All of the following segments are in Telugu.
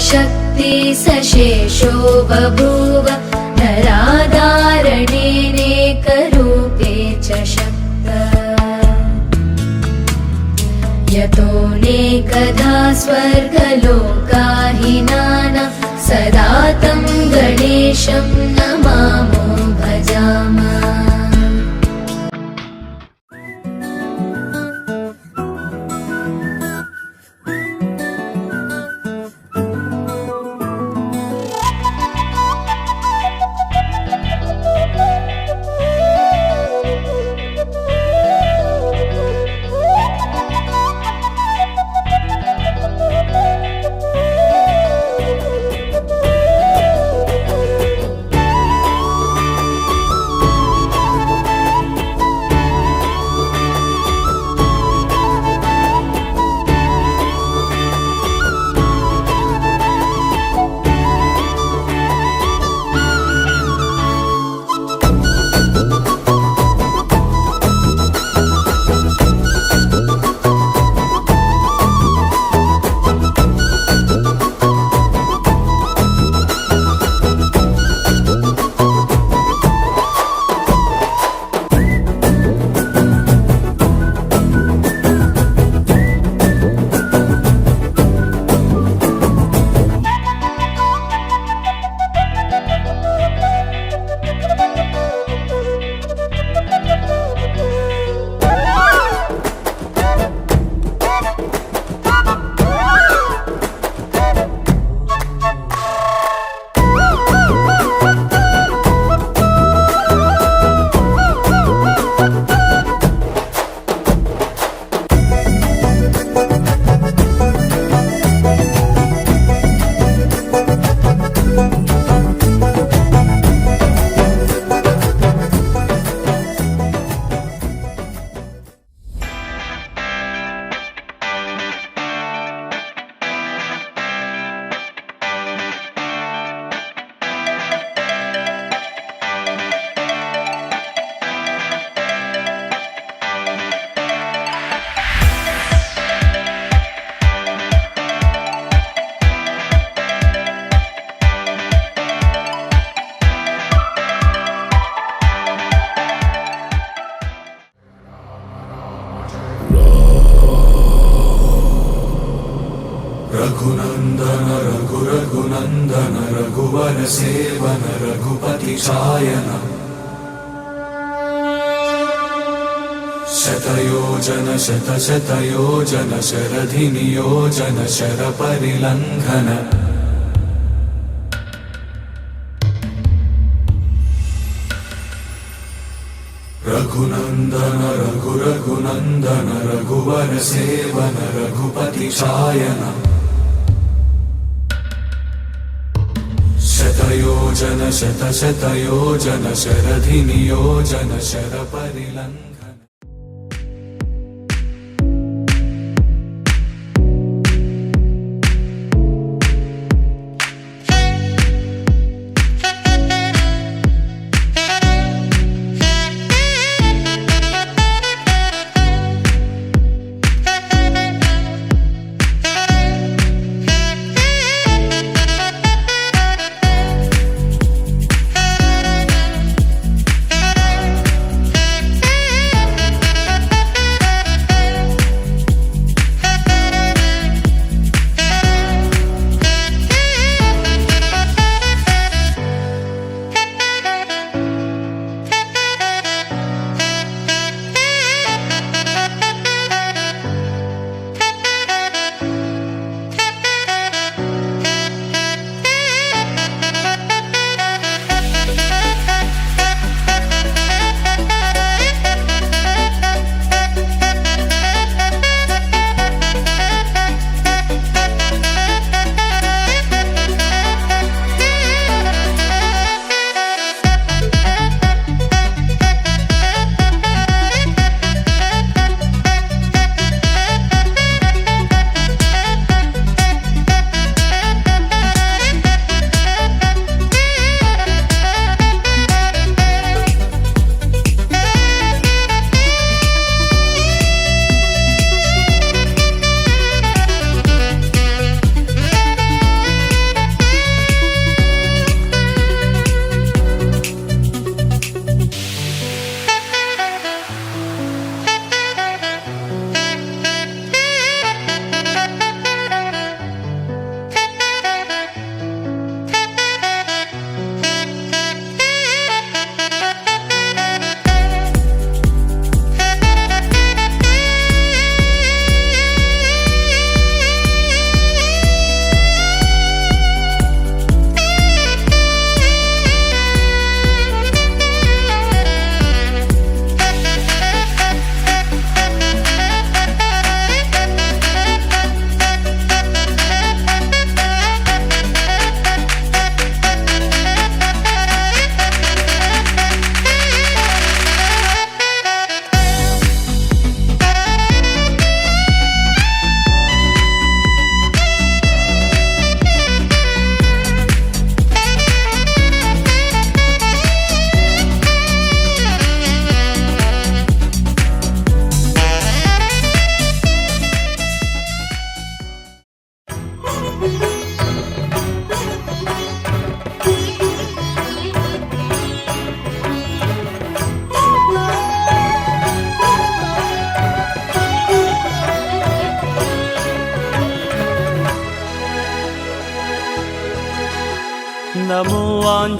शक्ति सशेषो बभूव नराधारणेनेकरूपे च शक्तः यतोऽनेकधा स्वर्गलोकाहिनानां सदा तं गणेशं नमामो भजामः। रघुनंदन रघुनंदन रघुवर सेवन रघुपति शायन शतयोजन शतशतयोजन शरधि नियोजन शर परिलंघन रघुनंदन रघुनंदन रघुवर सेवन रघुपति शायन शतयोजन शतशतयोजन शरधि नियोजन शर परिलंघन।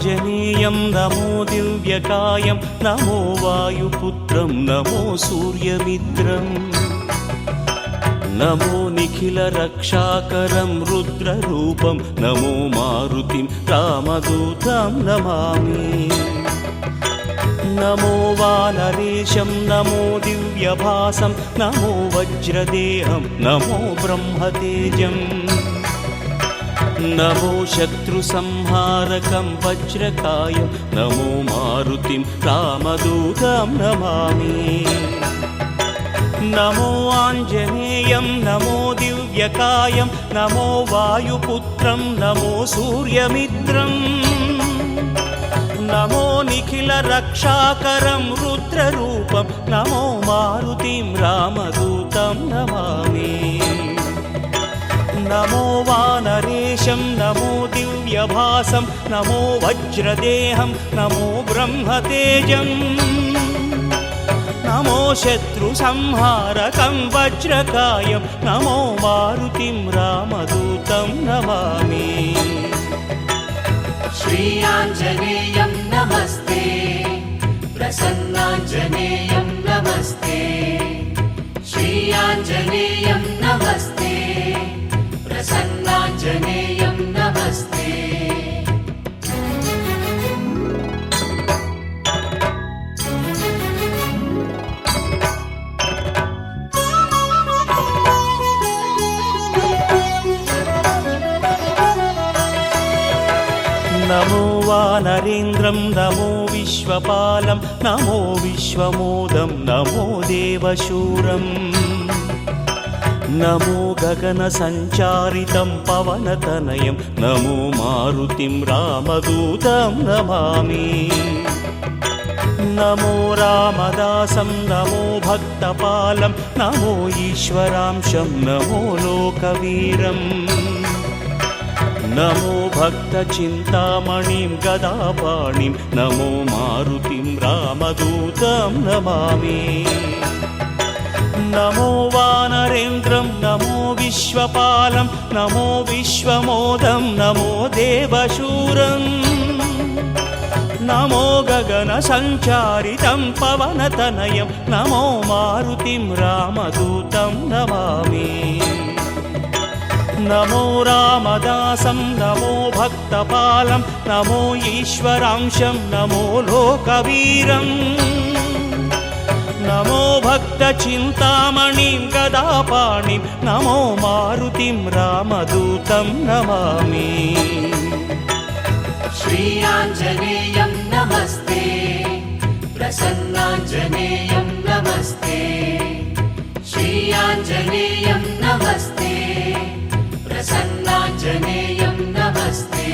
ఆంజనేయం నమో దివ్యకాయం నమో వాయుపుత్రం నమో సూర్యమిత్రం నమో నిఖిల రక్షాకరం రుద్రరూపం నమో మారుతిం రామదూతం నమామి నమో వానరేశం నమో దివ్యభాసం నమో వజ్రదేహం నమో బ్రహ్మతేజం నమో శత్రుసంహారకం వజ్రకాయం నమో మారుతిం రామదూతం నమామి నమో ఆంజనేయం నమో దివ్యకాయం నమో వాయుపుత్రం నమో సూర్యమిత్రం నమో నిఖిల రక్షాకరం రుద్రరూపం నమో మారుతిం రామదూతం నమామి నమో వానరేశం నమో దివ్యభాసం నమో వజ్రదేహం నమో బ్రహ్మతేజం నమో శత్రుసంహారకం వజ్రకాయం నమో మారుతిం రామదూతం నమామి श्री आञ्जनेयं नमस्ते प्रसन्नाञ्जनेयं नमस्ते श्री आञ्जनेयं नमस्ते प्रसन्नाञ्जनेयं नमस्ते నమో వానరేంద్రం నమో విశ్వపాలం నమో విశ్వమోదం నమో దేవశూరం నమో గగన సంచారితం పవనతనయం నమో మారుతిం రామదూతం నమామి నమో రామదాసం నమో భక్తపాలం నమో ఈశ్వరాంశం నమో లోకవీరం నమో భక్తచింతామణిం గదాపాణిం నమో మారుతిం రామదూతం నమామి నమో వానరేంద్రం నమో విశ్వపాలం నమో విశ్వమోదం నమో దేవశూరం నమో గగన సంచారితం పవనతనయం నమో మారుతిం రామదూతం నమామి నమో రామదాసం నమో భక్తపాలం నమో ఈశ్వరాంశం నమో లోకవీరం నమో భక్తచింతామణిం గదాపాణిం నమో మారుతిం రామదూతం నమామి श्री आञ्जनेयं नमस्ते प्रसन्नाञ्जनेयं नमस्ते श्री आञ्जनेयं नमस्ते प्रसन्नाञ्जनेयं नमस्ते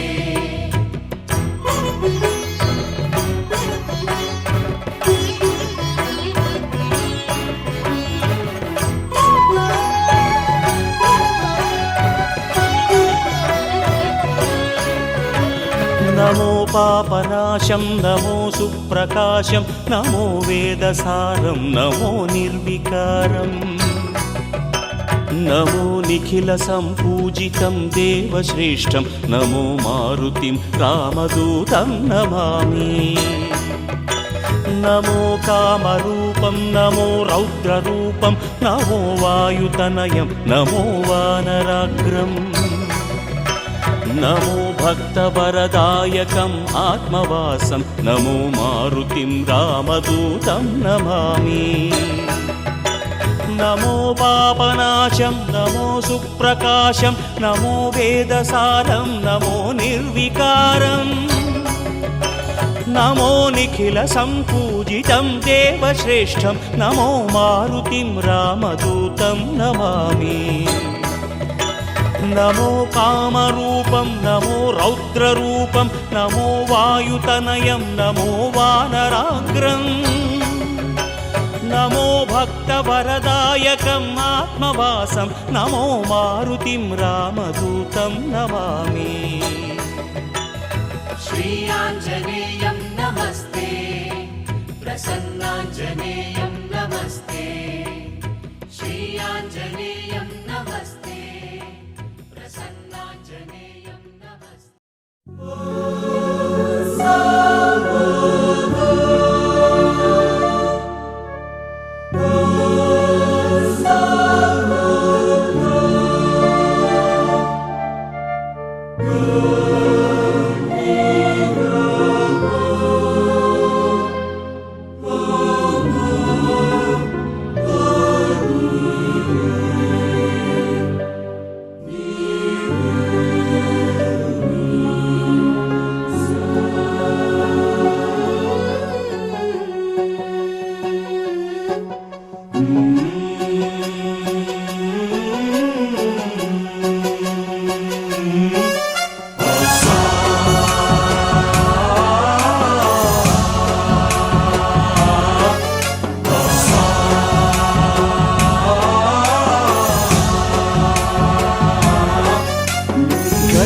నమో పాపనాశం నమో సుప్రకాశం నమో వేదసారం నమో నిర్వికారం నమో నిఖిల సంపూజితం దేవశ్రేష్టం నమో మారుతిం రామదూతం నమామి నమో కామరూపం నమో రౌద్రరూపం నమో వాయుతనయం నమో వానరాగ్రం నమో భక్తవరదాయకం ఆత్మవాసం నమో మారుతిం రామదూతం నమామి నమో పాపనాశం నమో సుప్రకాశం నమో వేదసారం నమో నిర్వికారం నమో నిఖిల సంపూజితం దేవశ్రేష్టం నమో మారుతిం రామదూతం నమామి నమో కామరూపం నమో రౌద్రరూపం నమో వాయుతనయం నమో వానరాగ్రం నమో భక్తవరదాయకం ఆత్మవాసం నమో మారుతిం రామదూతం నమామి श्री आञ्जनेयं नमस्ते प्रसन्नाञ्जनेयं नमस्ते श्री आञ्जनेयं नमस्ते प्रसन्नाञ्जनेयं नमस्ते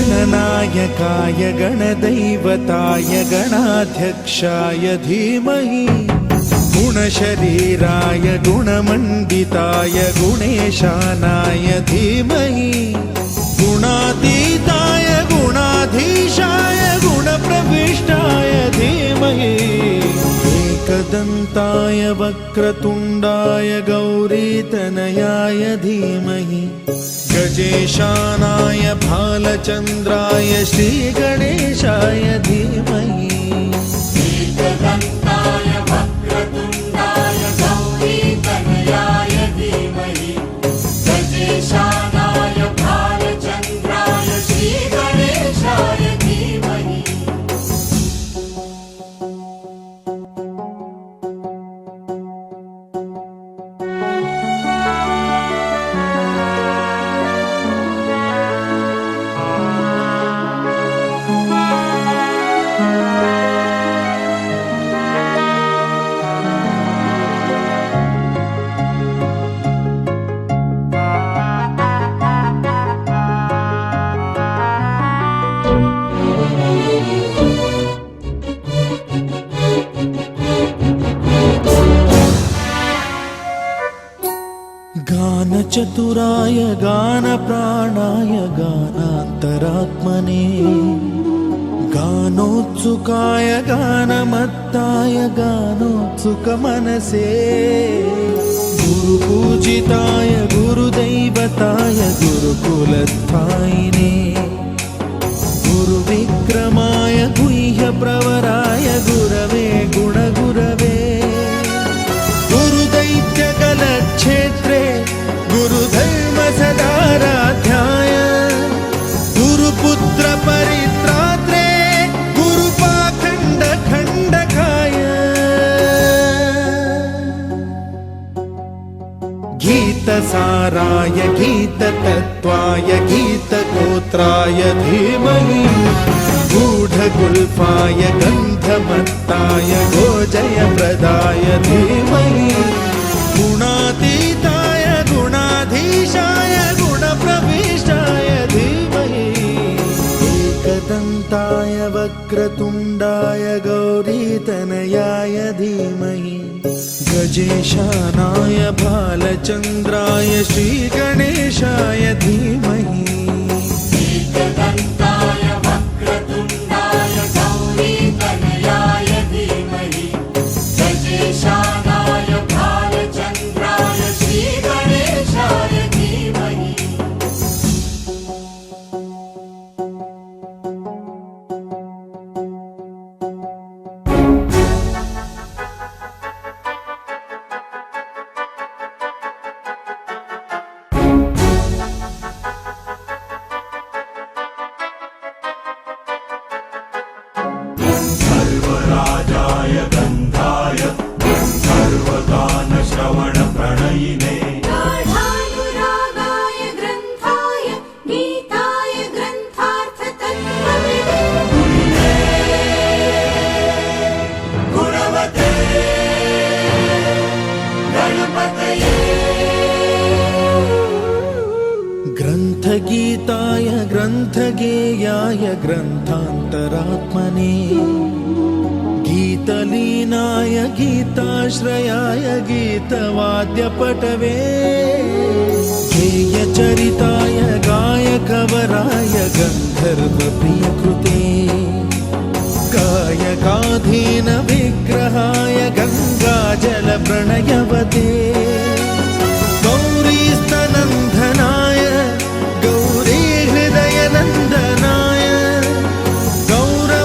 गणनायकाय गणदैवताय गणाध्यक्षाय धीमहि गुणशरीराय गुणमण्डिताय गुणेशानाय धीमहि गुणातीताय गुणाधीशाय गुणप्रविष्टाय धीमहि एकदन्ताय वक्रतुण्डाय गौरीतनयाय धीमहि गजेशानाय भालचन्द्राय श्रीगणेशाय धीमहि एकदन्ताय वक्रतुण्डाय गौरीतनयाय धीमहि गजेशानाय भालचन्द्राय श्रीगणेशाय धीमहि गानचतुराय गानप्राणाय गानान्तरात्मने गानोत्सुकाय गानमत्ताय गानोत्सुकमनसे गुरुपूजिताय गुरुदैवताय गुरुकुलस्थायिने गुरुविक्रमाय गुह्यप्रवराय गुरवे गुणगुरवे गुरुदैत्यकलक्षेत्रे गुरुधर्मसदाराध्याय गुरुपुत्रपरित्रात्रे गुरुपाखण्डखण्डकाय गीतसाराय गीततत्त्वाय गीतगोत्राय धीमहि गूढगुल्फाय गन्धमत्ताय गोजयप्रदाय धीमहि गुणातीताय गुणाधीशाय गुणप्रविष्टाय धीमहि एकदन्ताय वक्रतुण्डाय गौरीतनयाय धीमहि गजेशानाय भालचन्द्राय श्रीगणेशाय धीमहि एकदन्ताय वक्रतुण्डाय गौरीतनयाय धीमहि गजेशानाय भालचन्द्राय श्रीगणेशाय धीमहि सर्वराजाय गन्धाय सर्वगानश्रवणप्रणयिने गाढानुरागाय ग्रन्थाय गीताय ग्रन्थार्थतत्त्वविदे गुणवते गणपतये ग्रन्थगीताय ग्रन्थगेयाय ग्रन्थान्तरात्मने गीतलीनाय गीताश्रयाय गीतवाद्यपटवे गेयचरिताय गायकवराय गन्धर्वप्रियकृते गायकाधीन विग्रहाय गङ्गाजलप्रणयवते गौरीस्तनन्दनाय गौरीहृदयनन्दनाय गौरभानुसुताय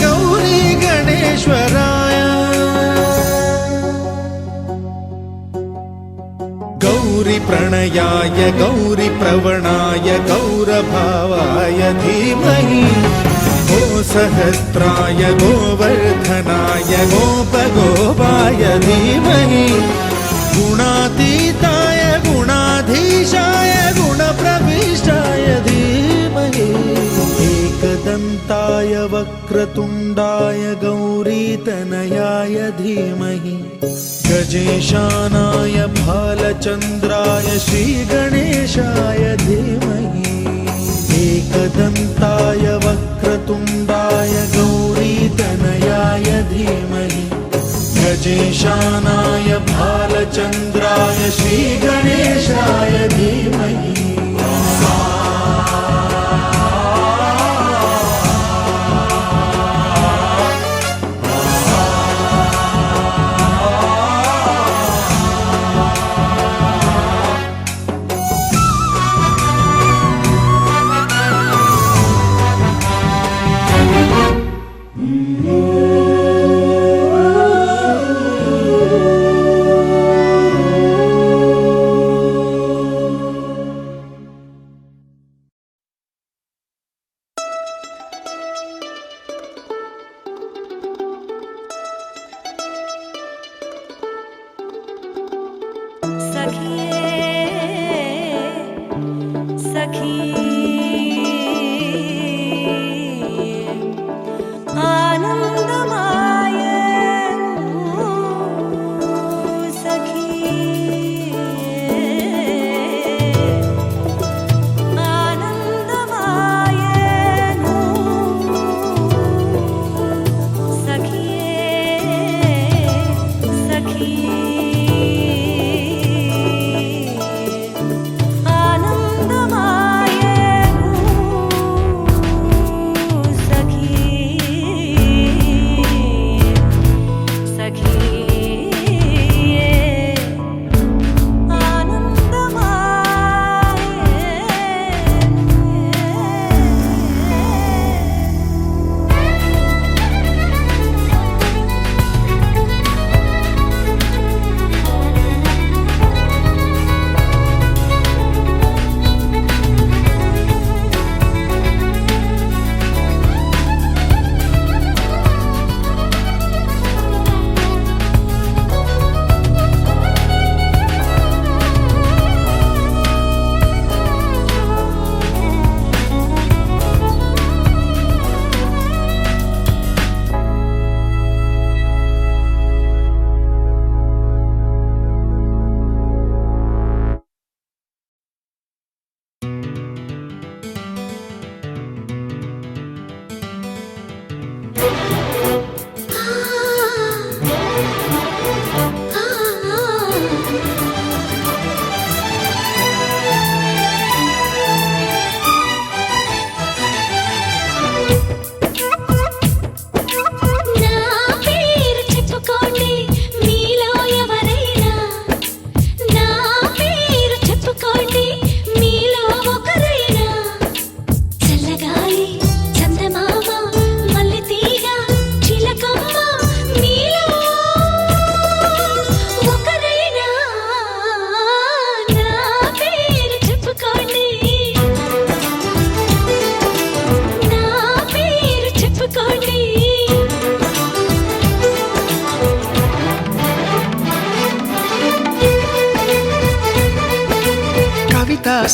गौरी गणेश्वराय गौरीप्रणयाय गौरीप्रवणाय गौरभावाय धीमहि गोसहस्राय गोवर्धनाय गोपगोपाय धीमहि गुणातीताय गुणाधीशाय गुणप्रविष्टाय धीमहि एकदन्ताय वक्रतुण्डाय गौरीतनयाय धीमहि गजेशानाय भालचन्द्राय श्रीगणेशाय धीमहि एकदन्ताय वक्रतुण्डाय गौरीतनयाय धीमहि गजेशानाय भालचन्द्राय श्रीगणेशाय धीमहि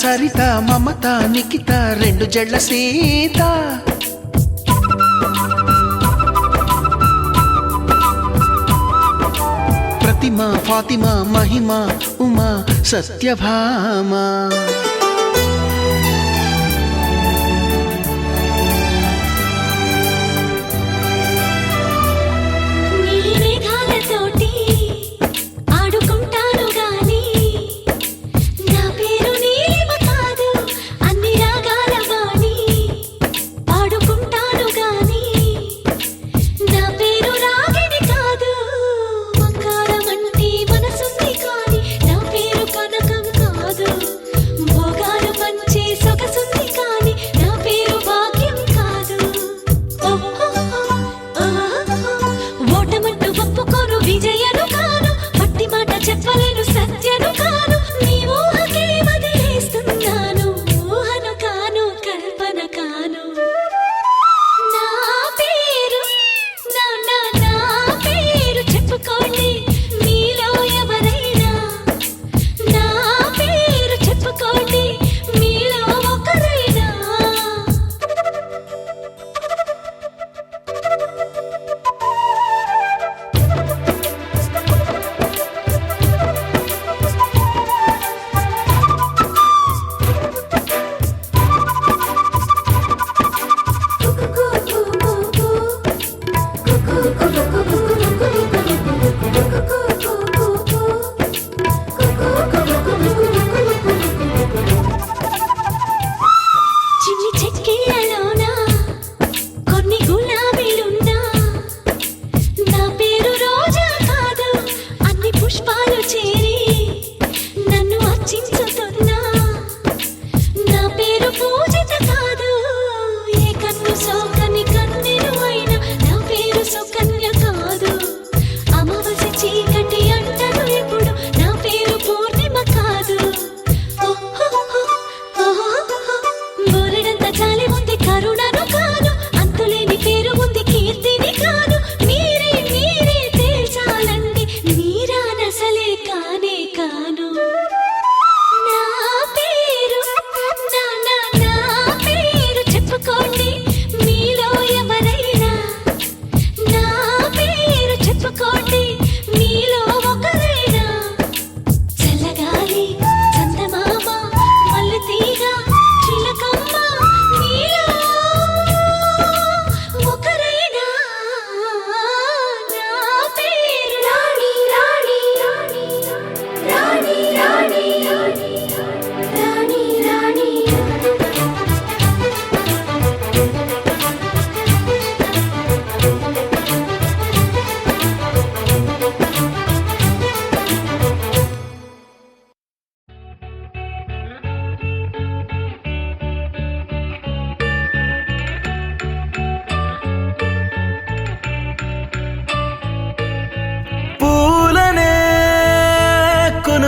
సరిత మమత నిఖిత రెండు జడ్ల సీత ప్రతిమ ఫాతిమా మహిమ ఉమా సత్యభామ పాడుకుంటా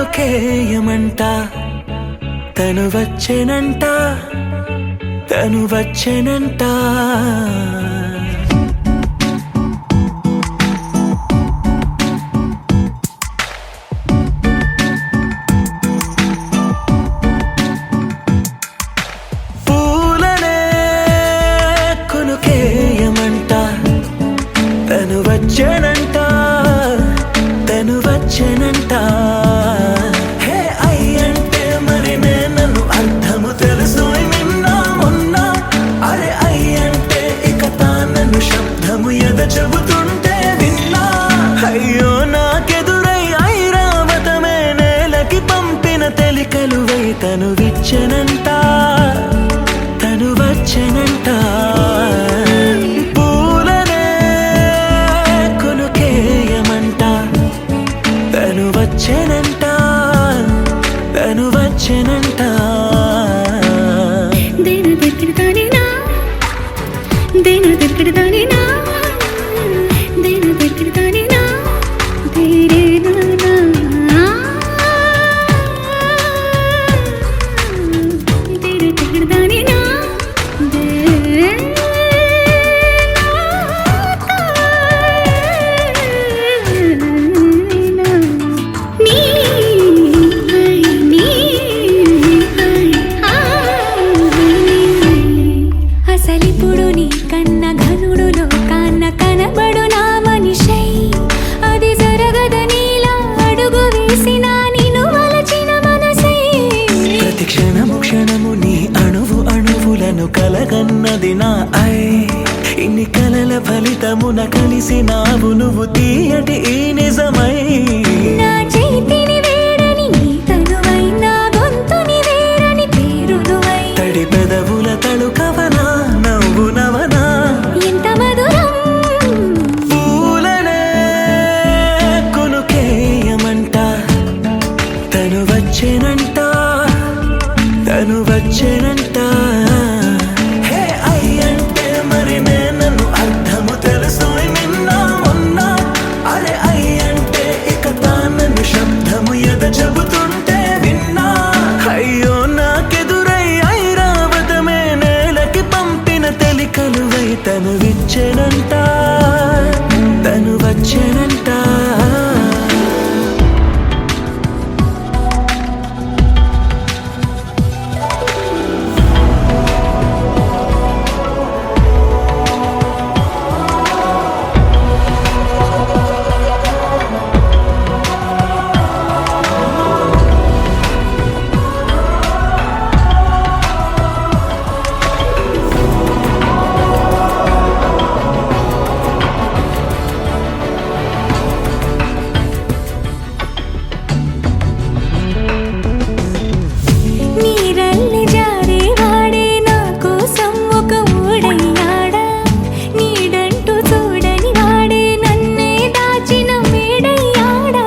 కొనుకేయమంట తను వచ్చెనంట తను వచ్చెనంట పూలనే కొనుకేయమంట తను వచ్చెనంట తను వచ్చెనంట హే అయ్యంటే మరి నన్ను అర్థము తెలుసు నిన్న మొన్న అరే అయ్యంటే ఇక తానన్ను శబ్దము ఎద చెబుతుంటే విన్నా అయ్యో నాకెదురై ఐరావతమే నేలకి పంపిన తెలికలువై తను విచ్చెనంట తను వచ్చెనంట పూలనే కొనుకేయమంట తను వచ్చెనంట తను వచ్చెనంట దేన దగ్గరదానినా దేన దగ్గరదానినా దేన దగ్గరదానినా తేరే నానా దేన దగ్గరదానినా అసలిప్పుడు నీ కన్న ఘనుడులో కాన్న కనబడు నా మనిషై అది జరగదనిలా అడుగు వేసిన నిన్ను వలచిన మనసై ప్రతి క్షణము క్షణము నీ అణువు అణువులను కలగన్నది నా ఐ ఇన్ని కలల ఫలితమున కలిసినావు నువ్వు తీయటి ఈ నిజమై నా చేతిని వేడని నీ తనువై నా గొంతుని వేరని పేరునువై తడి పెదవుల తడుకవనా నవ్వు నవనా ఎంత మధురం పూలనే కొనుకేయమంట తను వచ్చెనంట తను వచ్చెనంట హే అయ్యంటే మరి నన్ను అర్థము తెలుసు నిన్న మొన్న అరే అయ్యంటే ఇక తానన్ను శబ్దము ఎద చెబుతుంటే విన్నా అయ్యో నాకెదురై ఐరావతమే నేలకి పంపిన తెలికలువై తను విచ్చెనంట తను వచ్చెనంట నీరల్లి జారే వాడే నా కోసం ఒక ఊడయ్యాడా నీడంటూ చూడని వాడే నన్నే దాచిన మేడయ్యాడా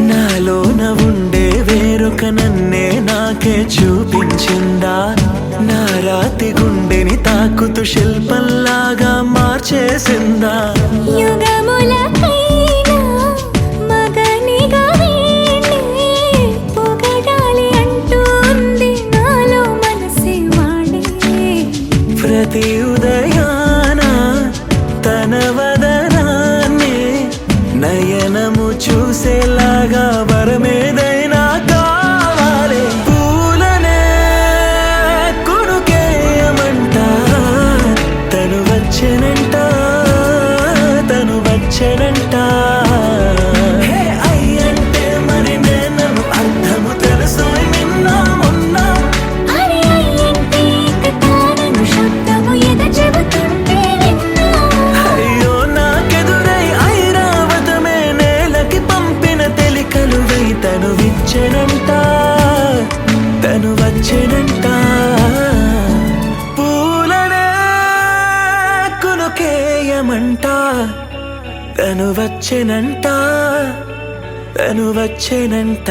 నాలోన ఉండే వేరొక నన్నే నాకే చూపించిందా నా రాతి గుండెని తాకుతూ శిల్పంలాగా మార్చేసిందా యుగములకైనా మగనిగా వీణ్ణి పొగడాలి అంటూ ఉంది నాలో మనసే వాడే ప్రతి ఉదయాన తన వదనాన్ని నయనము చూసేలాగా వరమేదైనా కావాలి పూలనే కొనుకేయమంట తను వచ్చెనంట తను వచ్చెనంట హే అయ్యంటే మరి నన్ను అర్థము తెలుసు నిన్న మొన్న అరే అయ్యంటే ఇక తానను శబ్దము ఎద చెబుతుంటే విన్నా అయ్యో నాకెదురై ఐరావతమే నేలకి పంపిన తెలికలువై తను విచ్చెనంట తను వచ్చెనంట పూలనే కొనుకేయమంట తను వచ్చెనంట తను వచ్చెనంట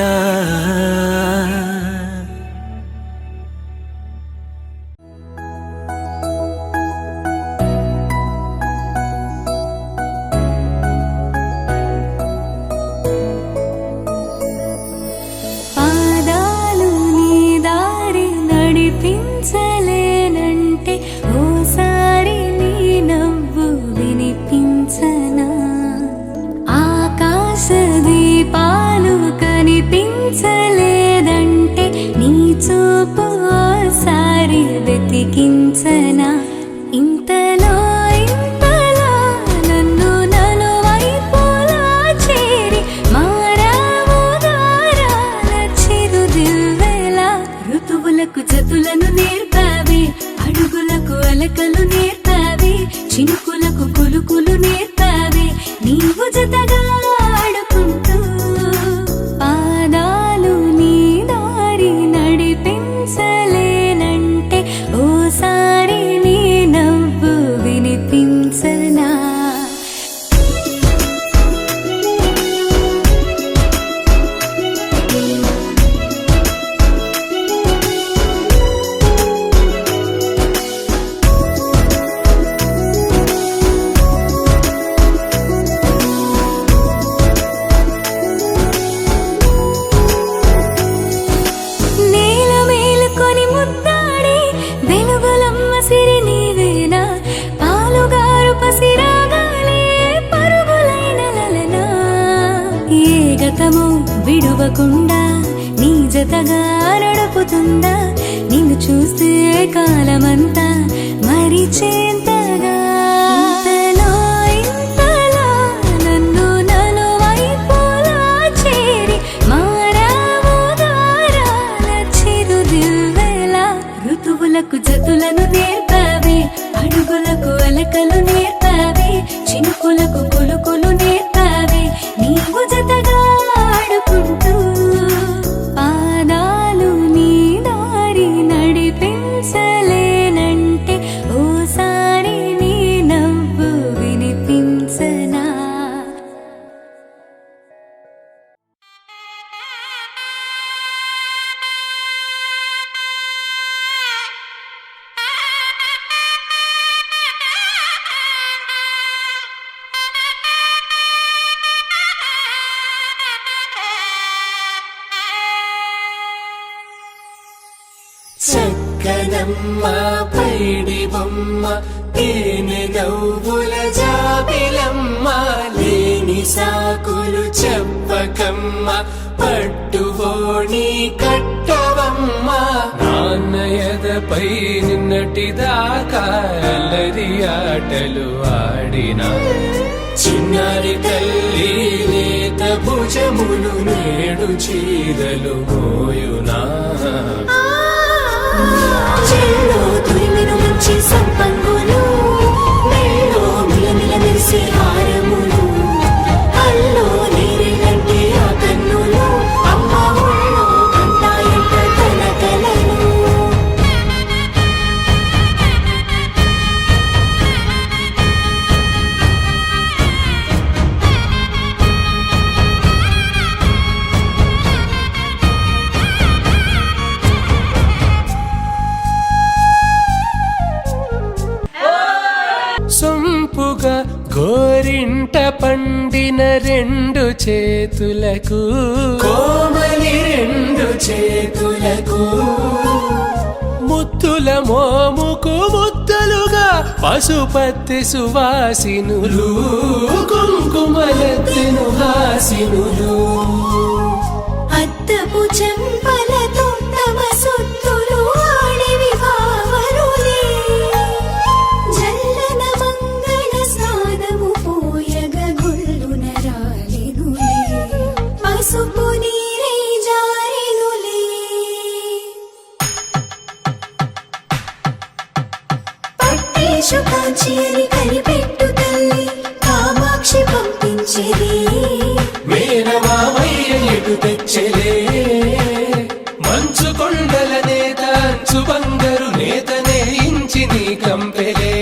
ఉడికించనా ఇంతలో ఇంతలా నన్ను నలువైపులా చేరి మారావు దారాల చిరుదివ్వెలా ఋతువులకు జతులను నేర్పావి అడుగులకు అలకలు నేర్పావి చినుకులకు కులుకులు నేర్పావి నీవు జతగా ఆడుకుంటూ పాదాలు నీ దారి నడిపించలేనంటే ఓసారి నీ నవ్వు వినిపించనా నేల మేలుకొని ముద్దాడి వెలుగులమ్మ సిరి నీవేనా పాలుగారు పసిరాగాలే పరుగులైన లలనా ఏ గతము విడువకుండా నీ జతగా నడుపుతుందా నిన్ను చూస్తే కాలమంతా మరిచేంతగా ఇంతలో ఇంతలా నన్ను నలువైపులా చేరి మారావు దారాల చిరుదివ్వెలా ఋతువులకు జతులను నేర్పావి అడుగులకు అలకలు నేర్పావి చినుకులకు కులుకులు నేర్పావి నీవు జతగా ఆడుకుంటూ పాదాలు నీ దారి నడిపించలేనంటే ఓసారి నీ నవ్వు వినిపించనా చక్కనమ్మ పైడి బొమ్మ తేనె నవ్వుల జాబిలమ్మ లేని సాకులు చెప్పకమ్మ పట్టువోణి కట్టవమ్మ నాన్నయదపై నిన్నటిదాకా అల్లరి ఆటలు ఆడినా చిన్నారి తల్లి లేత భుజములు నేడు చీరలు మోయునా చెల్లో తురిమిన మంచి సంపంగులు మెల్లో మిలమిల మెరిసే హారములు అల్లో నీరెలంటే ఆ కన్నులు అమ్మ ఒళ్ళో కంటాయంట తన కలను సొంపుగా గోరింట పండిన రెండు చేతులకు కోమలి రెండు చేతులకు ముద్దుల మోముకు ముద్దలుగా పశుపత్తి సువాసినులు కుంకుమలెత్తెను హాసినులు అద్దపు చెంపలతో తమ సొత్తులు ఆడివి భావరులే జల్లన మంగళ స్నానము పోయగ గొల్లున రాలినులే పసుపు నీరై జారినులే పట్టేశు కాంచి అని కనిపెట్టు తల్లి కామాక్షి పంపించేది మేనమామయ్య ఎటు తెచ్చలే మంచు కొండల నేత అంచు బంగారు నేత నేయించి నీ కంపెలే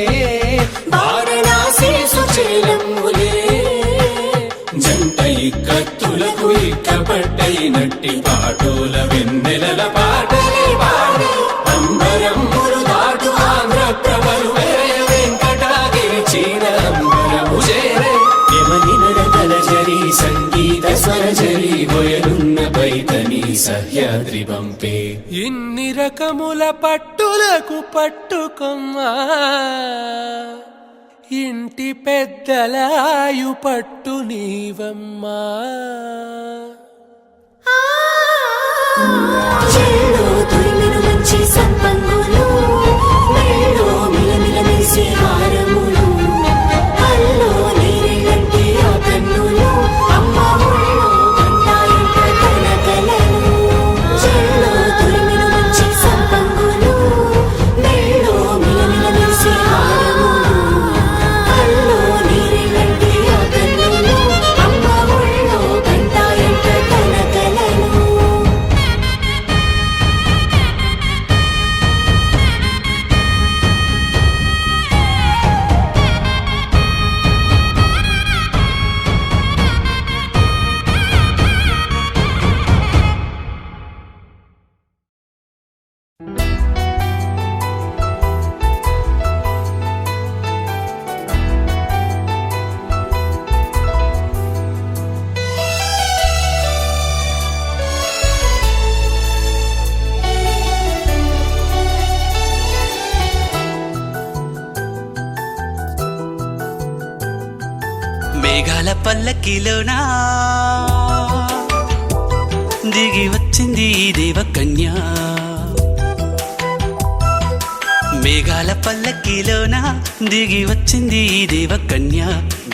వారణాసి సుచేలమ్ములే జంట ఇక్కత్తులకు ఇక్కపట్టయినట్టి పాటోల వెన్నెలల పాటలే పాడే అంబరమ్ములు దాటు ఆంధ్ర ప్రభలు వేయ వెంకటాగిరి చీర అంబరము చేరే యమని నడకల జరి సంగీత స్వర జరి బొయలున్న పైతని సహ్యాద్రి పంపే ఇన్ని రకముల పట్టులకు పట్టుకొమ్మా ఇంటి పెద్దలాయు పట్టు నీవమ్మా చెల్లో తురిమిన మంచి సంపంగులు హారములు కళ్ళు నీరిలంటి ఆ కన్నులు అమ్మ ఒళ్ళో గంటాయంట కలకలను చెల్లో తురిమిన మంచి సంపంగులు మెళ్ళో మిలమిల మెరిసే హారములు కళ్ళు నీరిలంటి ఆ కన్నులు అమ్మ ఒళ్ళో గంటాయంట కలకలను మేఘాల పల్లకిలోనా దిగి వచ్చింది ఈ దేవకన్య మేఘాల పల్లకిలోనా దిగి వచ్చింది ఈ దేవకన్య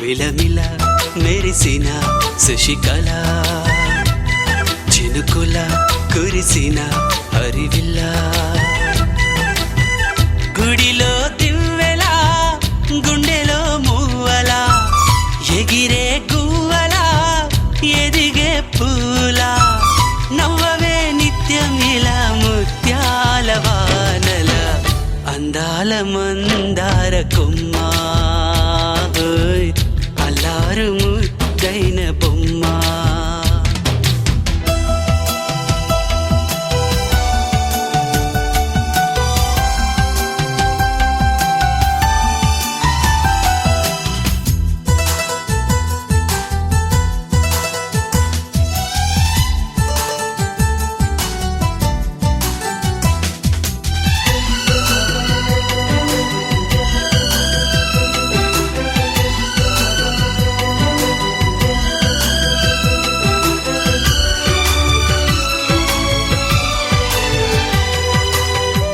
మిలమిల మెరిసిన శశికళ చినుకుల కురిసిన హరివిల్ల గుడిలో దివ్వెలా గుండెలో మూవలా ఎగిరే గువ్వలా ఎదిగే పూలా నవ్వవే నిత్యం ఇలా ముత్యాల వానల అందాల మందార కొమ్మ అల్లారు ముద్దైన బొమ్మ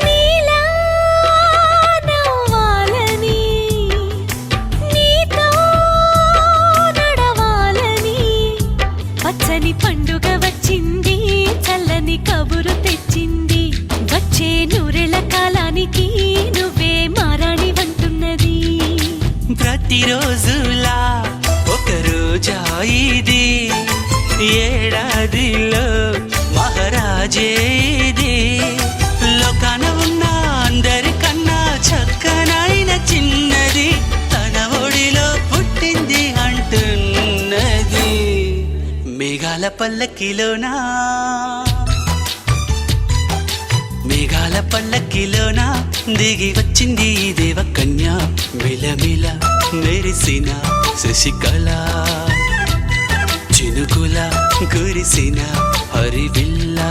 నీలా నవ్వాలని నీతో నడవాలని పచ్చని పండుగ వచ్చింది చల్లని కబురు తెచ్చింది వచ్చే నూరెళ్ళ కాలానికి నువ్వే మారాణి వంటున్నది ప్రతిరోజులా ఒక రోజా ఇది ఏడాదిలో మహారాజే ఇది లోకాన ఉన్న అందరికన్నా చక్కనైన చిన్నది తన ఒడిలో పుట్టింది అంటున్నది మేఘాల పల్లకిలోనా మేఘాల పల్లకిలోనా దిగి వచ్చింది ఈ దేవకన్య మిలమిల మెరిసిన శశికళ చినుకుల కురిసిన హరివిల్లా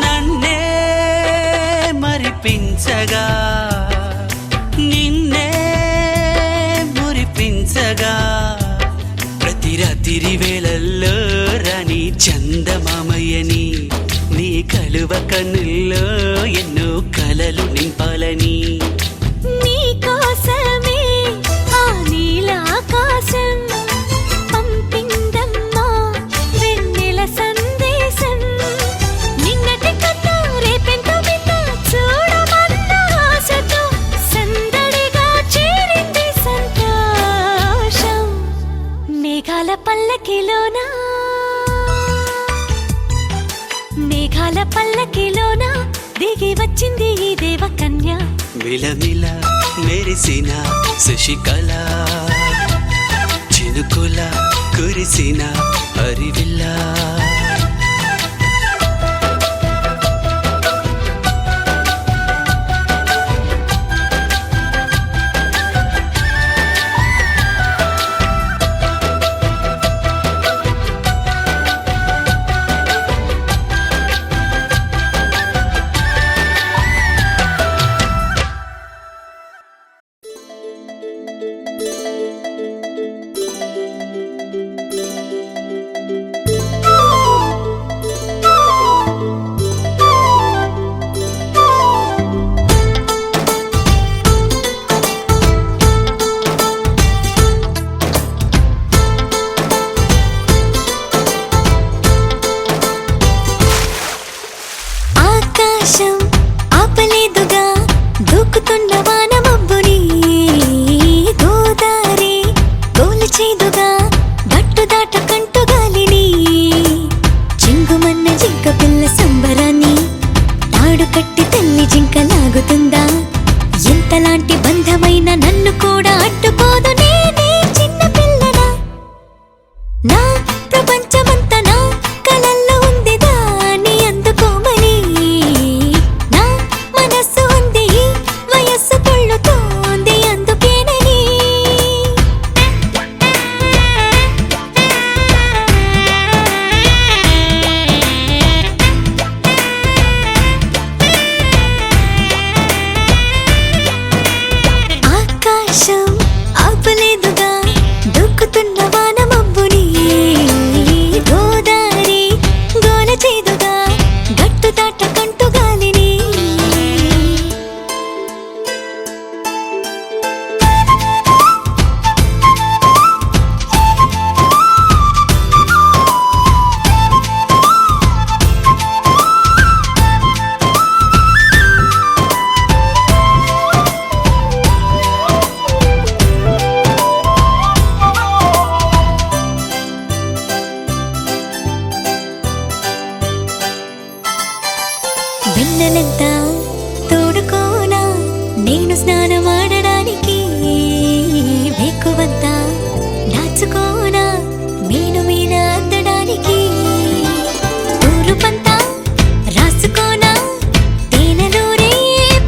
నన్నే మరిపించగా నిన్నే మురిపించగా ప్రతి రాత్రి వేళల్లో రాణి చందమామయ్యని నీ కలువ కన్నుల్లో ఎన్నో కలలు నింపాలని నీ కోసమే ఆ నీలాకాశం పంపిందమ్మా వెన్నెల సందేశం నిన్నటి కన్నా రేపెంతో విన్నా చూడమన్న ఆశతో సందడిగా చేరింది సంతోషం మేఘాల పల్లకిలోనా మేఘాల పల్లకిలోనా దిగి వచ్చింది ఈ దేవకన్య మిలమిల మెరిసిన శశికళ చినుకుల కురిసిన హరివిల్లా వెన్నెలంతా తోడుకోనా నేను స్నానమాడడానికి వేకువంతా దాచుకోనా మేను మీద అందడానికి తూరుపంతా రాసుకోనా తేనెలూరే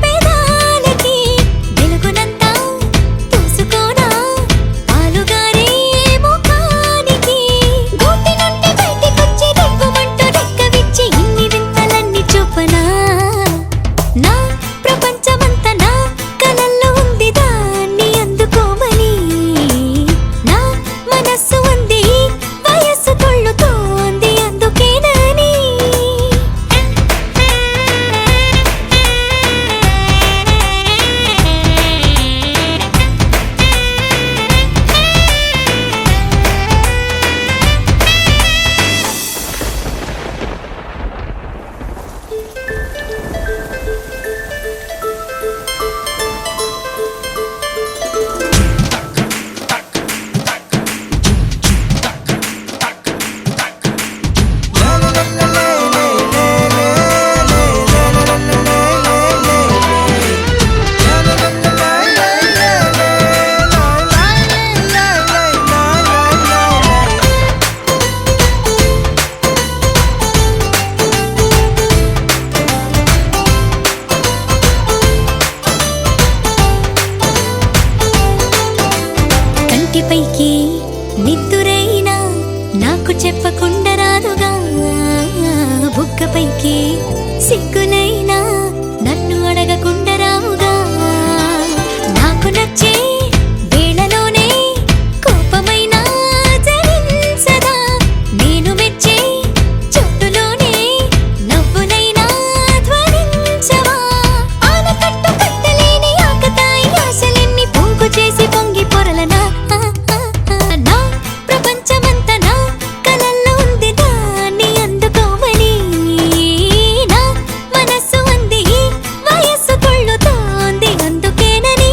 పెదాలకి వెలుగునంతా తోసుకోనా పాలుగారే ముఖానికి గూటి నుండి బయటికొచ్చి దివ్వమంటూ రెక్కవిచ్చి ఇన్ని వింతలన్నీ చూపనా నా ప్రపంచమంతా నా కలల్లో ఉంది దాన్ని అందుకోమని నా మనస్సు ఉంది వయస్సు కొళ్ళుతోంది అందుకేనని కంటిపైకి నిద్దురైనా నాకు చెప్పకుండా రాదుగా బుగ్గపైకి సిగ్గునైనా నన్ను అడగకుండా రావుగా నాకు నచ్చే వేళలోనే కోపమైనా జరించదా నేను మెచ్చే చోటులోనే నవ్వునైనా ధ్వనించవా ఆనకట్టు కట్టలేని ఆకతాయి ఆశలెన్ని పోగు చేసి పొంగి పొరలనా నా ప్రపంచమంతా నా కలల్లో ఉంది దాన్ని అందుకోమని నా మనస్సు ఉంది వయస్సు కొళ్ళుతోంది అందుకేనని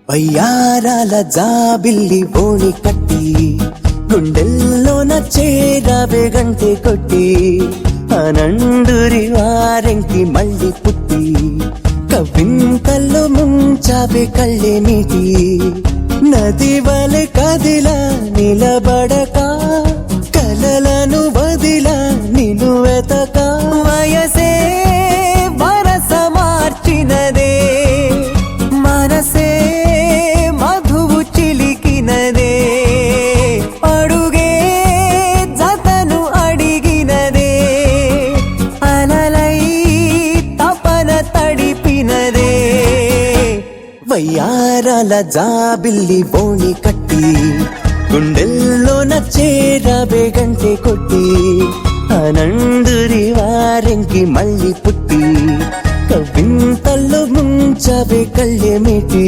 వయ్యారాల జాబిల్లి బోణి కట్టి గుండెల్లోన చేరావే గంటె కొట్టి అనండురి వారెంకి మళ్ళీ పుట్టి కవింతల్లో ముంచావే కళ్ళే నీటి నది వలె కదిలా నిలబడక కలలను వదిలా నిన్ను వెతక వయసే వరస మార్చినదే మనసే మధువు చిలికినదే అడుగే జతను అడిగినదే అలలై తపన తడిపినదే వయ్యారాల జాబిల్లి బోణి కట్టి గుండెల్లోన చేరావే గంటె కొట్టి అనండురి వారెంకి మళ్ళీ పుట్టి కవింతల్లో ముంచావే కళ్ళేమిటి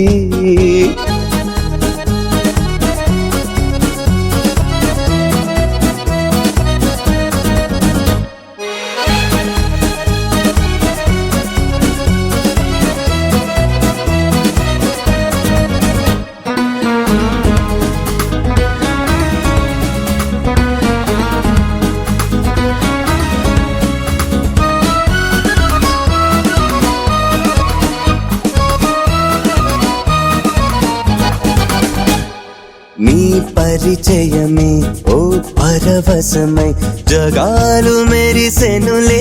పరిచయమే ఓ పరవశమై జగాలు మెరిసెనులే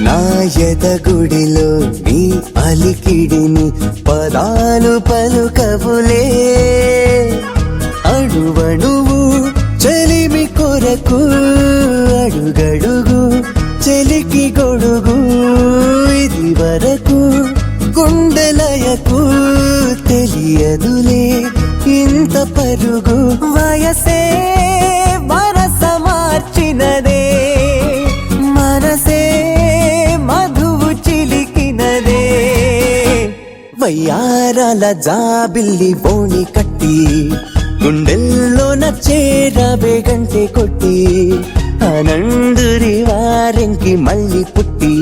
నా ఎదగుడిలో నీ అలికిడిని పదాలు పలుకవులే అడువడువు చెలిమి కొరకు అడుగడుగు చెలికి గొడుగు ఇది వరకు గుండెలయకు తెలియదులే ఇంత పరుగు వయసే వరస మార్చినదే మనసే మధువు చిలికినదే వయ్యారాల జాబిల్లి బోణి కట్టి గుండెల్లో నచ్చేరాబే గంటె కొట్టి ఆనందురి వారెంకి మళ్ళీ పుట్టి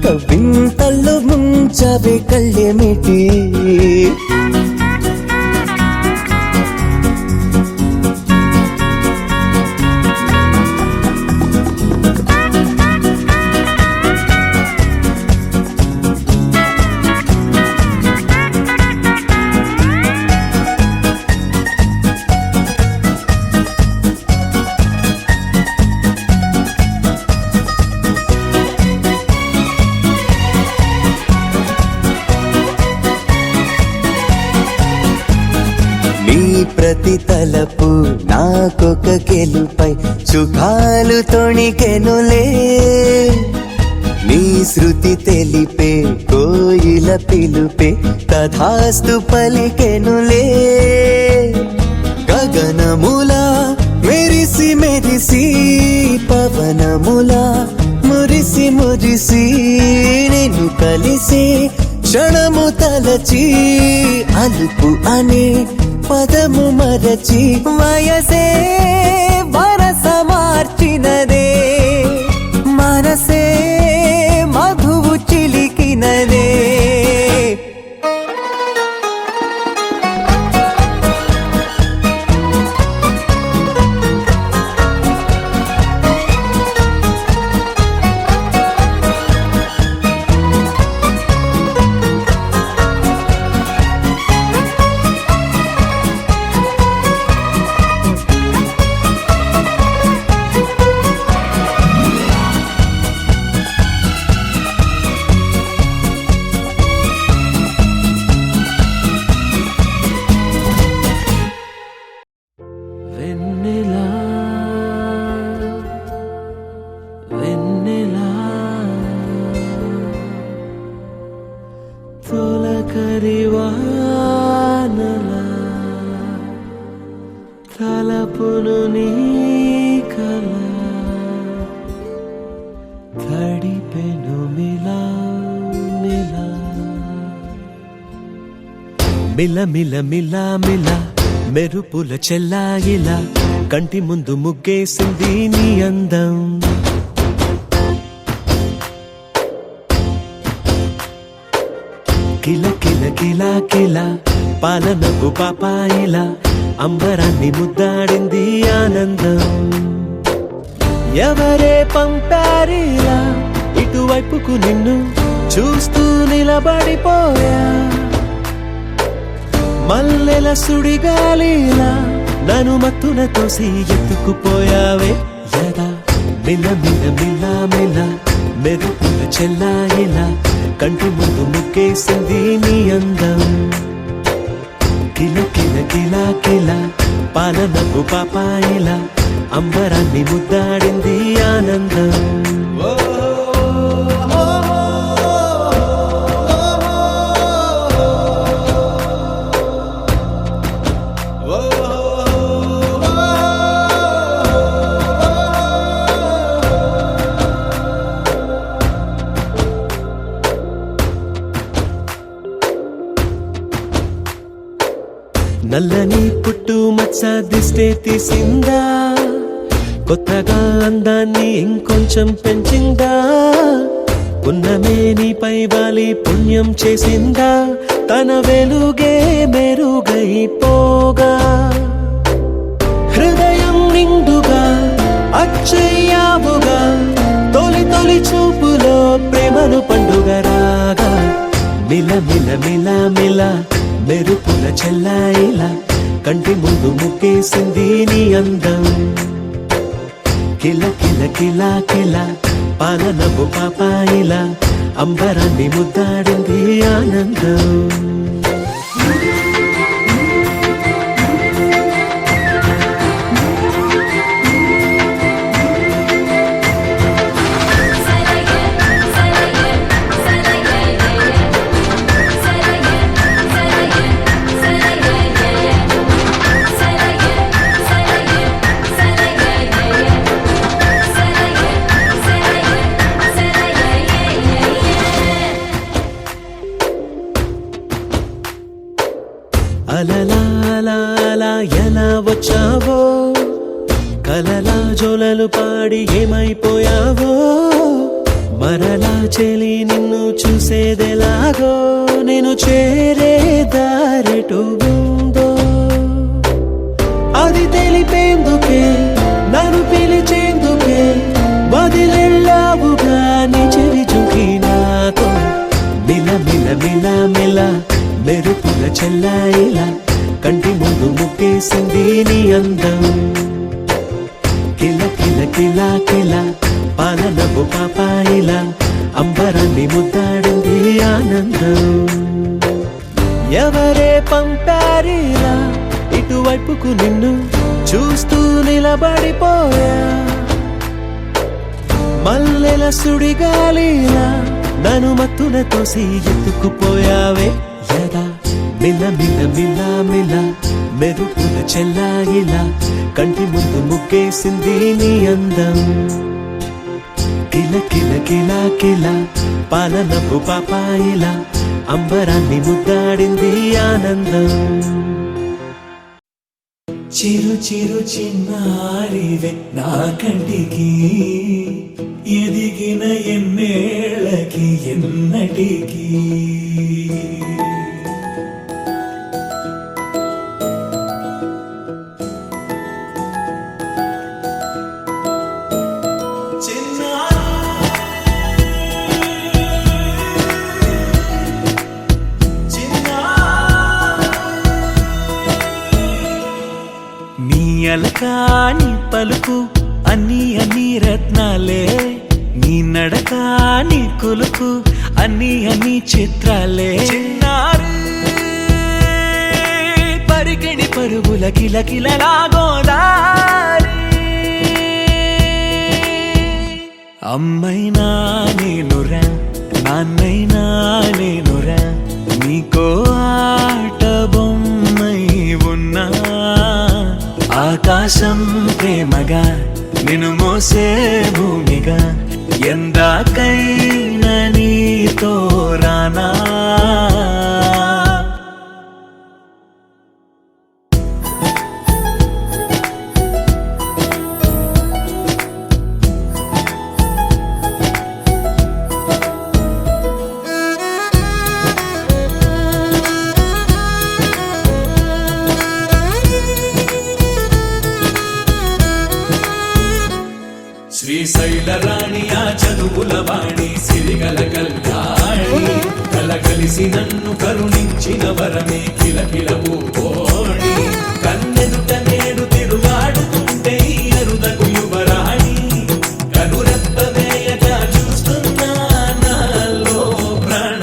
కవింతల్లో ముంచవే కళ్ళెమిటి ప్రతి తలపు నాకొక గెలుపై సుఖాలు తొణికెనులే నీ శృతి తెలిపే కోయిల పిలుపే తథాస్తు పలికెనులే గగనములా మెరిసి మెరిసి పవనములా మురిసి మురిసి నేను కలిసి క్షణము తలచి అలుపు అనే పదము మరచి వయసే వరస మార్చినదే మనసే మధువు చిలికినదే తలపును నీ కల తడిపెను మిలా మిలా మిల మిల మిలా మిలా మెరుపుల చెల్లాయిలా కంటి ముందు ముగ్గేసింది నీ అందం కిల కిల కిలా కిలా పాలనకు పాపాయిలా అంబరాన్ని ముద్దాడింది ఆనందం ఎవరే పంపారిలా ఇటువైపుకు నిన్ను చూస్తూ నిలబడిపోయా మల్లెల సుడిగాలిలా నన్ను మత్తున తోసి ఎత్తుకుపోయావే యదా మిల మిల మిలా మిలా మెరుపుల చెల్లాయిలా కంటి ముందు ముగ్గేసింది నీ అందం కిల కిల కిలా కిలా పాలనకు పాపాయిలా అంబరాన్ని ముద్దాడింది ఆనందం నల్లని పుట్టు మచ్చ దిష్టే తీసిందా కొత్తగా అందాన్ని ఇంకొంచెం పెంచిందా పున్నమే నీపై వాలి పుణ్యం చేసిందా తన వెలుగే మెరుగైపోగా హృదయం నిండుగా అచ్చయ్యావుగా తొలి తొలి చూపులో ప్రేమను పండుగ రాగా మిల మిల మిల మిల మెరుపుల చెల్లాయిలా కంటి ముందు ముక్కేసింది నీ అందం కిల కిల కిల కిల పాలనవ్వు పాపాయిలా అంబరాన్ని ముద్దాడింది ఆనందం అలలా ఎలా వచ్చావో కలలా జోలలు పాడి ఏమైపోయావో మరలా చెలి నిన్ను చూసేదెలాగో నేను చేరే దారెటు ఉందో అది తెలిపేందుకే నన్ను పిలిచేందుకే వదిలెళ్ళావుగా నీ చెవి చుకి నాతో మిల మిల మిల మిల మెరుపుల చెల్లాయిలా కంటి ముందు ముక్కేసింది నీ అందం కిల కిల కిల కిల పాలనవ్వు పాపాయిలా అంబరాన్ని ముద్దాడింది ఆనందం ఎవరే పంపారిలా ఇటువైపుకు నిన్ను చూస్తూ నిలబడిపోయా మల్లెల సుడిగాలిలా నన్ను మత్తున తోసి ఎత్తుకుపోయావే యదా మిల మిల మిల మిల మెరుపుల చెల్లాయిలా కంటి ముందు ముక్కేసింది నీ అందం కిల కిల కిల కిల పాలనవ్వు పాపాయిలా అంబరాన్ని ముద్దాడింది ఆనందం చిరు చిరు చిన్నారివే నా కంటికి ఎదిగిన ఎన్నేళ్ళకి ఎన్నటికి అలకాని పలుకు అన్ని అన్ని రత్నాలే నీ నడకాని కులుకు అన్ని అన్ని చిత్రాలే చిన్నారు పరిగిణి పరుగుల కిల కిలలాగోదారి అమ్మైనా నేనురా నాన్నైనా నేనురా నీకో ఆట బొమ్మై ఉన్నా ఆకాశం ప్రేమగా నిన్ను మోసే భూమిగా ఎందాకైనా నీతో రానా శ్రీశైల రాణి ఆ చదువుల వాణి సిరిగల కళ్యాణి కలగలిసి నన్ను కరుణించిన వరమే కిలకిలవు కోణి కన్నెదుట నేడు తిరుగాడుతుంటే అరుదకు యువరాణి కనురెప్పవేయగా చూస్తున్నా నాలో ప్రాణ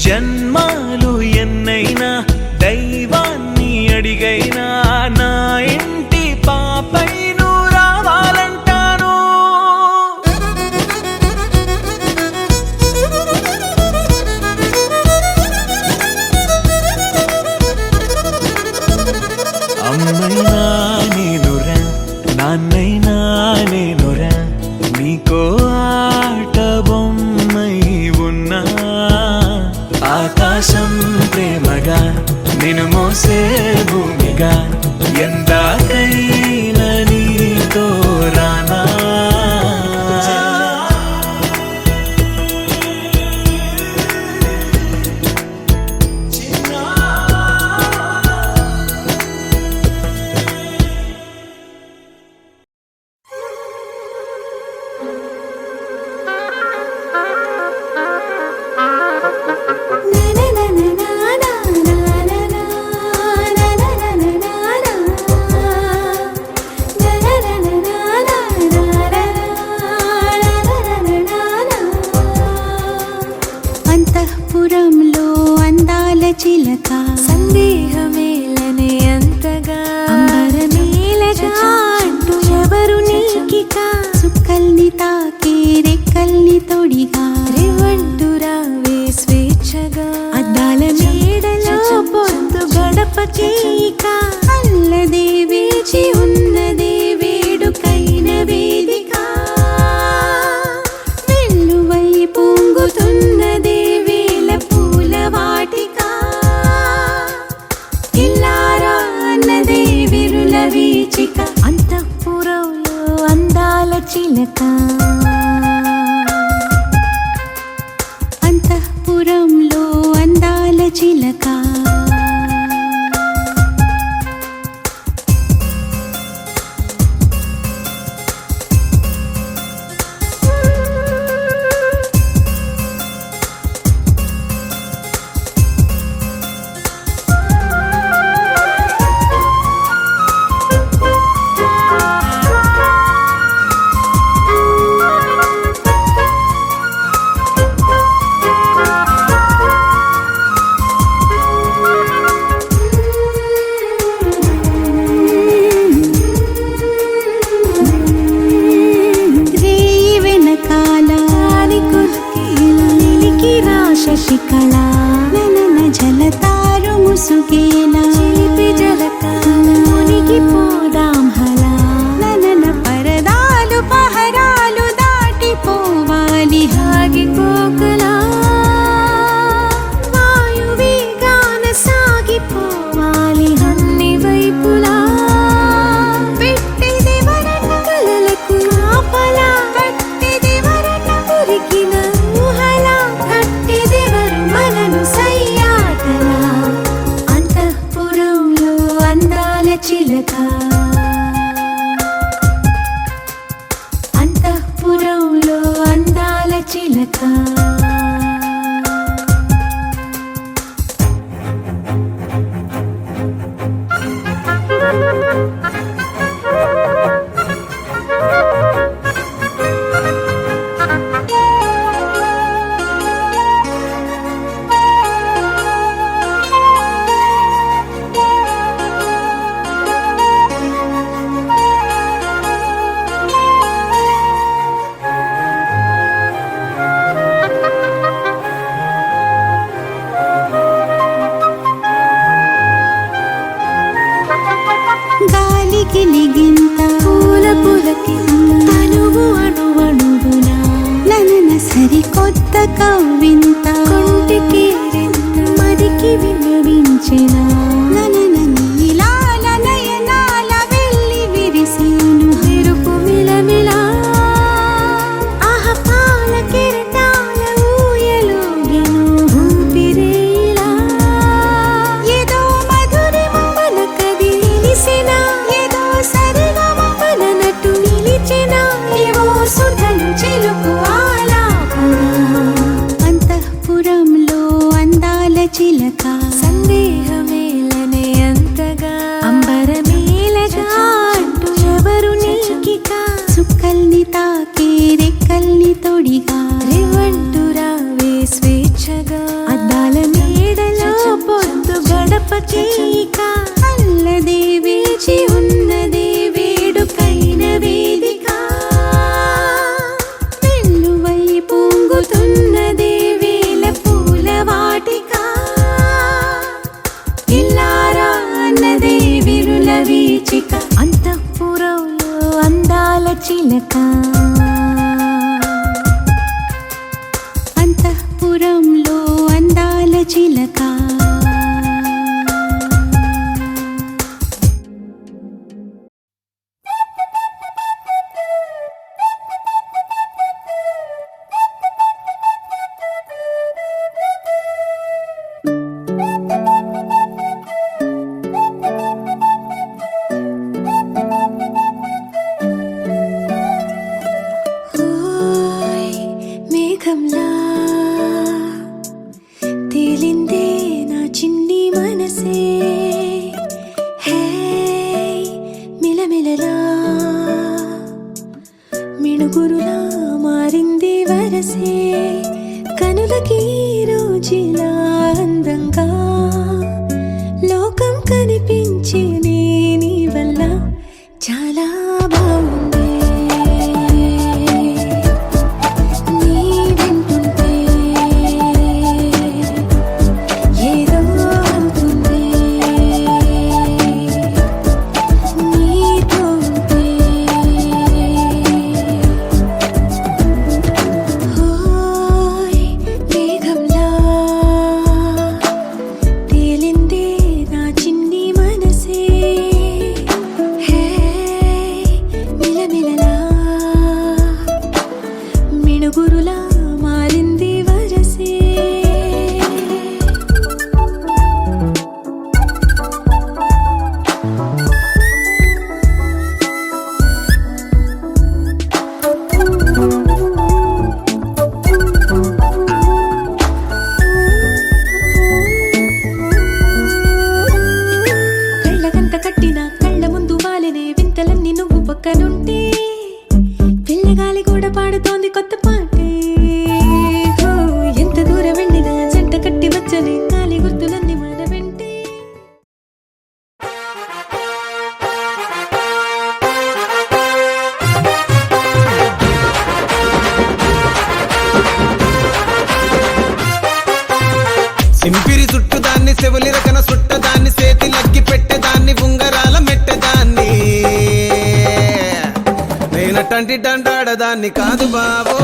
జన్మాలు ఎన్నైనా దైవాన్ని అడిగైనా నా ఇంటి పాపై నువ్వు రావాలంటాను అమ్మైనా నేనురా నాన్నైనా నేనురా నీకో ఆట బొమ్మై ఉన్నా ఆకాశం ప్రేమగా నిన్ను మోసే భూమిగా ఎందాకైనా నీతో రానా చీక అల్లదే వేచి ఉన్నదే వేడుకైన వేదిక వెల్లువై పొంగుతున్నదే వేల పూల వాటిక ఇల్లారా అన్నదే విరుల వీచిక అంతఃపురంలో అందాల చిలక అంతఃపురంలో అందాల చిలక శశికళ ననన జలతారు ముసుగేలా చిలిపి జలక మునిగి పోదాం హలా ననన పరదాలు పహరాలు దాటిపోవాలి హాగి కోకలా వాయువేగాన సాగిపోవాలి అన్ని వైపులా పెట్టిది వరట కలలకు కాపలా కట్టిది వరట ఉరికిన ఊహలా మనను సయ్యాటలా అంతఃపురంలో అందాల చిలక అంతఃపురంలో అందాల చిలక గాలికి లిగింత పూల పులకింత తనువు అణువణువున ననన సరికొత్త కవ్వింత కొంటికి మదికి విన్నవించిన ననన నీలాల నయనాల వెళ్ళి విరిసేను ఎరుపు మిలమిలా ఆహ పాల కెరటాల ఊయలోగెను ఊపిరేలా ఏదో మధురిమ మనకది తెలిసిన ఏదో సరిగమ మననటు నిలిచిన ఏవో సుధలు చిలుకు ఆలాపన అంతఃపురంలో అందాల చిలక సందేహమేలనే అంతగా అంబరమేలగా అంటూ ఎవరు నీకిక సుక్కల్ని తాకే రెక్కల్ని తొడిగా రేవంటు రావే స్వేచ్ఛగా అద్దాల మేడలో పొద్దు గడప చీక అల్లదే వేచి ఉన్నదే వేడుకైన వేదిక వెల్లువై పొంగుతున్నదే వేల పూల వాటిక ఇల్లారా అన్నదే విరుల వీచిక అంతఃపురంలో అందాల చిలక అంతఃపురంలో అందాల చిలక ఇంపిరి చుట్టు దాన్ని సెవులి రకన సుట్టదాన్ని సేతి లగ్గి పెట్టేదాన్ని ఉంగరాల మెట్టెదాన్ని నేనటంటి డండాడదాన్ని కాదు బావో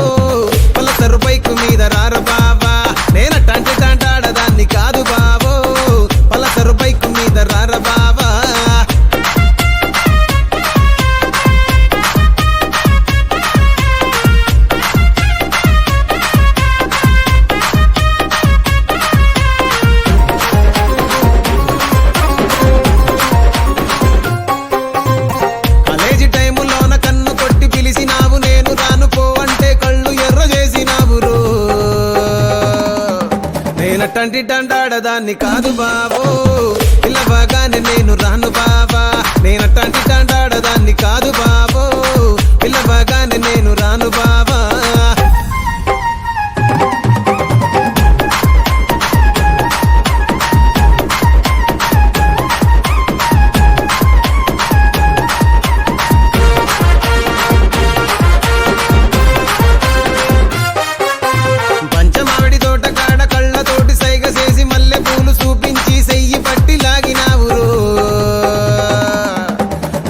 పలసరు బైకు మీద రార బావా నేనటంటి డండాడదాన్ని కాదు బావో పలసరు బైకు మీద రార బావా నేనటంటి డండాడదాన్ని కాదు బావో పిల్లవగానే నేను రాను బావా నేనటంటి డండాడదాన్ని కాదు బావో పిల్లవగానే నేను రాను బావా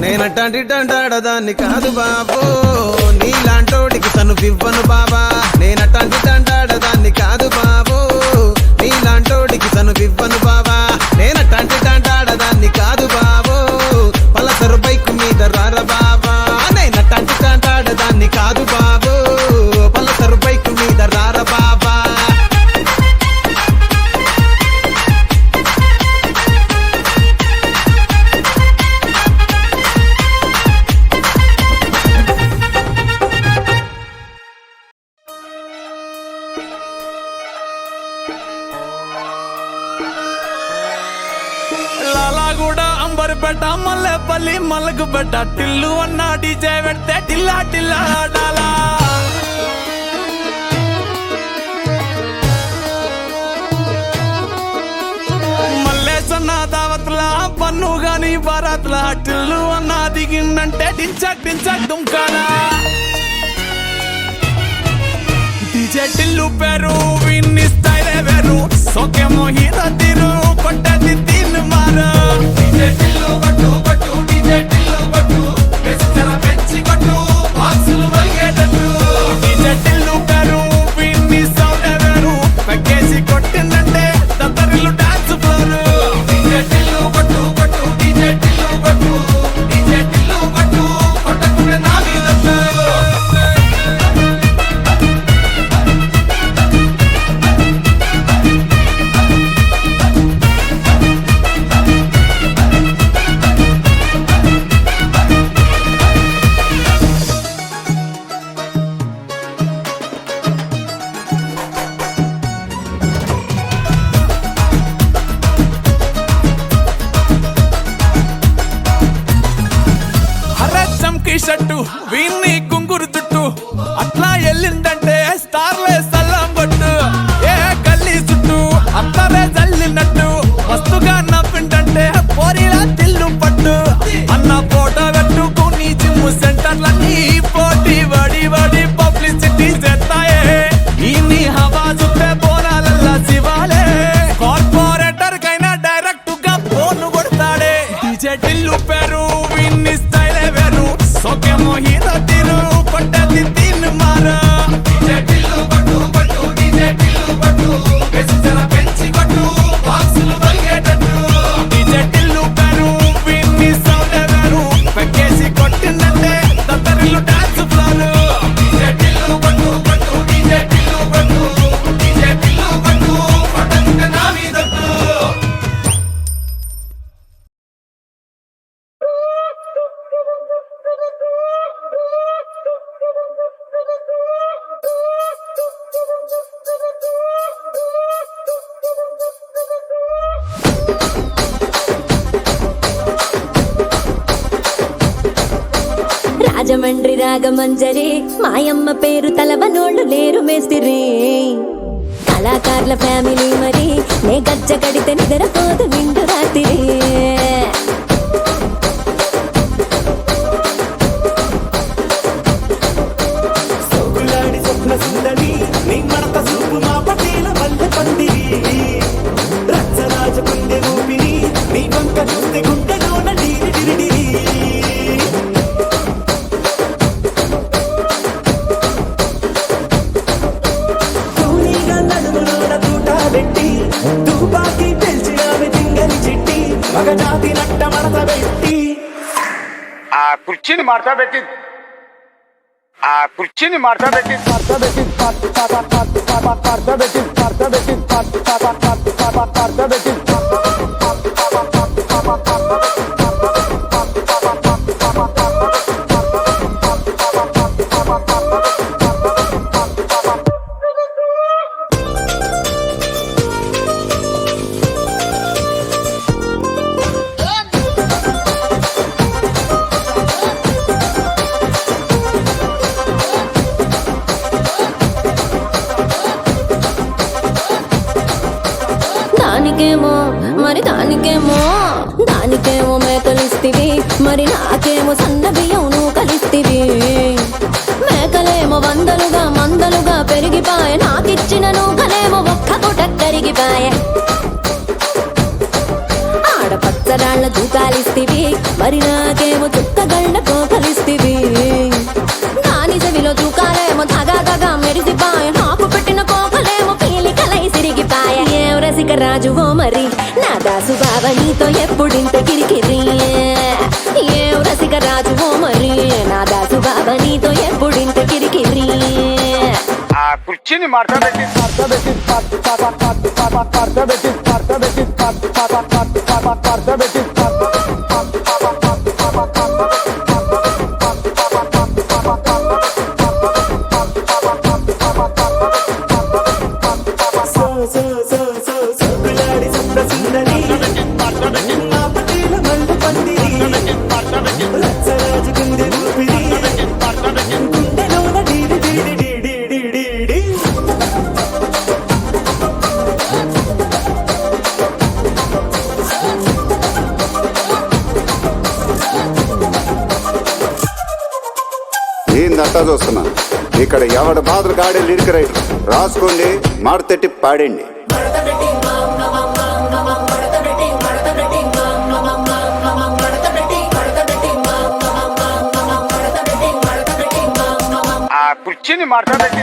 నేనటంటి డండాడదాన్ని కాదు బాబో నీలాంటోడికి తను వివ్వను బాబా నేనటంటి డండాడదాన్ని కాదు బాబో నీలాంటోడికి తను వివ్వను బాబా నేనటంటి డండాడదాన్ని కాదు బాబో పలసరు బైకు మీద రార బాబా నేనటంటి డండాడదాన్ని కాదు బాబో పలసరు బైకు మీద రార బాబా లాలాగూడ అంబర్పేట మల్లెపల్లి మలకుపేట టిల్లు అన్న డీజే పెడితే టిల్లా టిల్లా డాలా మల్లేసన్న దావత్లా పన్ను గాని బారాత్లా టిల్లు అన్న దిగిందంటే టించక్ టించక్ దుంకానా డీజే టిల్లు పేరు విన్ని స్టైలే వేరు సోకేమో హీరో తీరు కొట్టది తిన్ మారు డీజే టిల్లు కొట్టు కొట్టు డీజే టిల్లు కొట్టు వెచ్చర పెంచి కొట్టు బాక్సులు మలిగేటట్టు డీజే టిల్లు పేరు విన్ని సౌండే వేరు పక్కేసి కొట్టిందంటే దత్తరిల్లు డాన్స్ ఫ్లోర్ డీజే టిల్లు కొట్టు కొట్టు డీజే టిల్లు కొట్టు డీజే టిల్లు కొట్టు కొట్టకుండా నా మీద షట్టు వీన్ని కుంగురు చుట్టు అట్లా ఎల్లిందంటే స్టార్లే సల్లం కొట్టు ఏ గల్లీ చుట్టూ అత్తరే జల్లినట్టు మస్తుగా నవ్విందంటే పోరిలా తిల్లు పట్టు అన్న ఫోటో పెట్టుకుని జిమ్ సెంటర్లన్నీ పోటీ వడి వడి పబ్లిసిటీ చేస్తాయే ఈ హవా చుట్టే బోనాలల్లా శివాలే కార్పొరేటర్ కైనా డైరెక్ట్ గా ఫోన్ కొడతాడే డీజే టిల్లు పేరు విన్ని స్టైలే వేరు సోకేమో హీరో తీరు కొట్టది తిన్ మారు డీజే టిల్లు కొట్టు కొట్టు డీజే టిల్లు కొట్టు వెచ్చర పెంచి కొట్టు బాక్సులు మలిగేటట్టు డీజే టిల్లు పేరు విన్ని సౌండే వేరు పక్కేసి కొట్టిందంటే దత్తరిల్లు డాన్స్ ఫ్లోర్ డీజే టిల్లు కొట్టు కొట్టు డీజే టిల్లు కొట్టు డీజే టిల్లు కొట్టు కొట్టకుండా నా మీదట్టు రాజమండ్రి రాగమంజరి మాయమ్మ పేరు తలవనోళ్ళు లేరు మేస్తిరి కళాకారుల ఫ్యామిలీ మరి నే గజ్జ కడితే నిద్రపోదు నిండు రాత్రి సోకులాడి స్వప్న సుందరి నీ మడత సూపు మా పటేల వల్ల పందిరి కుర్చీని మార్చా పెట్టి దానికేమో దానికేమో మేకలిస్తివి, మరి నాకేమో సన్న బియ్యం నువ్వు కలిస్తివి. మేకలేమో మందలుగా పెరిగిపాయే, నాకిచ్చిన నూకలేమో ఒక్క పూట కరిగిపాయే. ఆడపచ్చరాళ్ళ దూకాలిస్తివి, మరి నాకేమో చుక్కగళ్ళ కోకలిస్తివి. దాని చెవిలో దూకాలేమో దగా మెరిసిపాయే, నాకు పెట్టిన కోకలేమో పీలికలై సిరిగిపాయే. ఏం రసిక రాజువో మరి నా దాసు బావ నీతో ఎప్పుడింత కిరికిరి. ఏం రసిక రాజువో మరి నా దాసు బావ నీతో ఎప్పుడింత కిరికిరి. కుర్చీని మార్చా పెట్టి ఏందంతా చూస్తున్నా ఇక్కడ ఎవడి బాధలు కాడే లిరిక్ రైటర్ రాసుకోండి, మాడతెట్టి పాడండి. కుర్చీని మార్చా పెట్టి